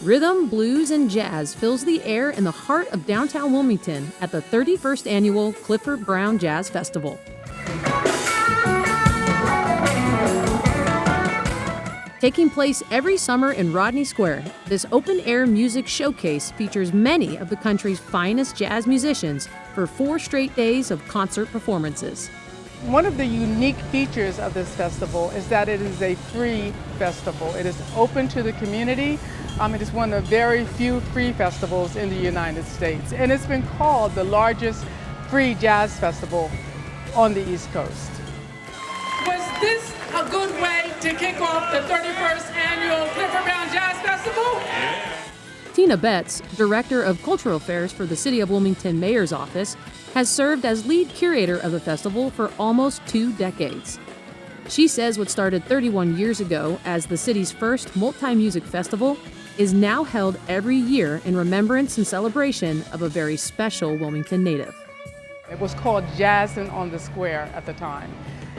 Rhythm, blues, and jazz fills the air in the heart of downtown Wilmington at the 31st annual Clifford Brown Jazz Festival. Taking place every summer in Rodney Square, this open-air music showcase features many of the country's finest jazz musicians for 4 straight days of concert performances. One of the unique features of this festival is that it is a free festival. It is open to the community. It is one of the very few free festivals in the United States, and it's been called the largest free jazz festival on the East Coast. Was this a good way to kick off the 31st annual Clifford Brown Jazz Festival? Tina Betts, Director of Cultural Affairs for the City of Wilmington Mayor's Office, has served as lead curator of the festival for almost 2 decades. She says what started 31 years ago as the city's first multi-music festival is now held every year in remembrance and celebration of a very special Wilmington native. It was called Jazzin' on the Square at the time.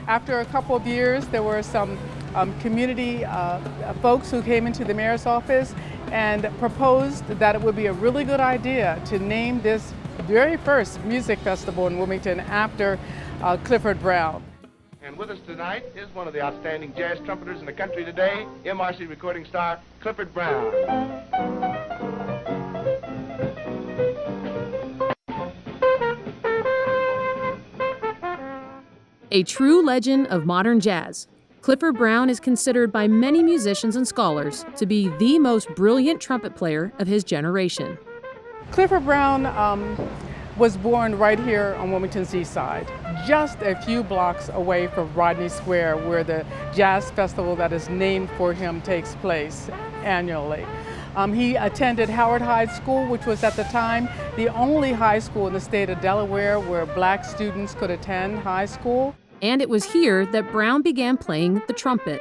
After a couple of years, there were some community folks who came into the mayor's office and proposed that it would be a really good idea to name this very first music festival in Wilmington after Clifford Brown. And with us tonight is one of the outstanding jazz trumpeters in the country today, MRC recording star Clifford Brown. A true legend of modern jazz, Clifford Brown is considered by many musicians and scholars to be the most brilliant trumpet player of his generation. Clifford Brown was born right here on Wilmington's east side, just a few blocks away from Rodney Square, where the jazz festival that is named for him takes place annually. He attended Howard High School, which was at the time the only high school in the state of Delaware where black students could attend high school. And it was here that Brown began playing the trumpet.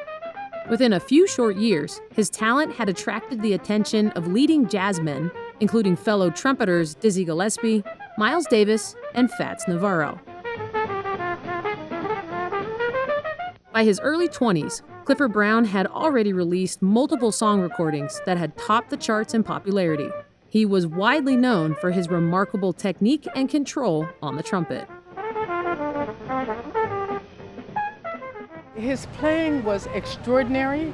Within a few short years, his talent had attracted the attention of leading jazzmen, including fellow trumpeters Dizzy Gillespie, Miles Davis, and Fats Navarro. By his early 20s, Clifford Brown had already released multiple song recordings that had topped the charts in popularity. He was widely known for his remarkable technique and control on the trumpet. His playing was extraordinary.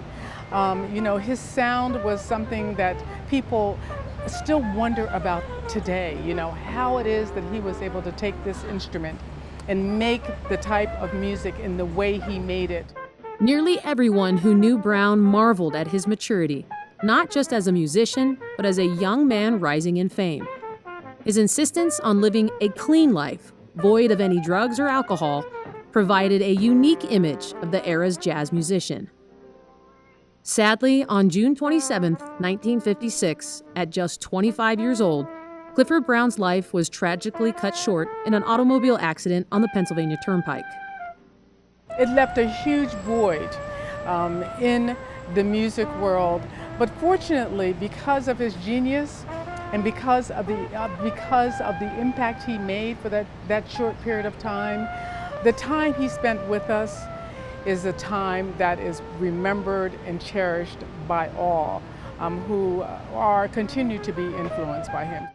His sound was something that people still wonder about today, how it is that he was able to take this instrument and make the type of music in the way he made it. Nearly everyone who knew Brown marveled at his maturity, not just as a musician, but as a young man rising in fame. His insistence on living a clean life, void of any drugs or alcohol, provided a unique image of the era's jazz musician. Sadly, on June 27, 1956, at just 25 years old, Clifford Brown's life was tragically cut short in an automobile accident on the Pennsylvania Turnpike. It left a huge void in the music world, but fortunately, because of his genius and because of the impact he made for that short period of time, the time he spent with us is a time that is remembered and cherished by all who continue to be influenced by him.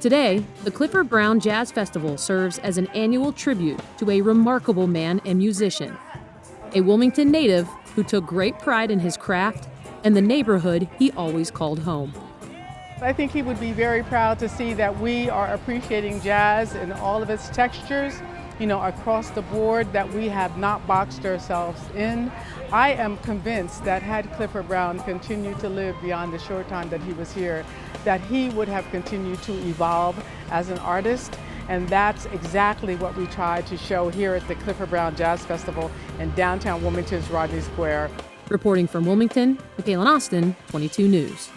Today, the Clifford Brown Jazz Festival serves as an annual tribute to a remarkable man and musician, a Wilmington native who took great pride in his craft and the neighborhood he always called home. I think he would be very proud to see that we are appreciating jazz in all of its textures, across the board, that we have not boxed ourselves in. I am convinced that had Clifford Brown continued to live beyond the short time that he was here, that he would have continued to evolve as an artist, and that's exactly what we try to show here at the Clifford Brown Jazz Festival in downtown Wilmington's Rodney Square. Reporting from Wilmington, Michaela Austin, 22 News.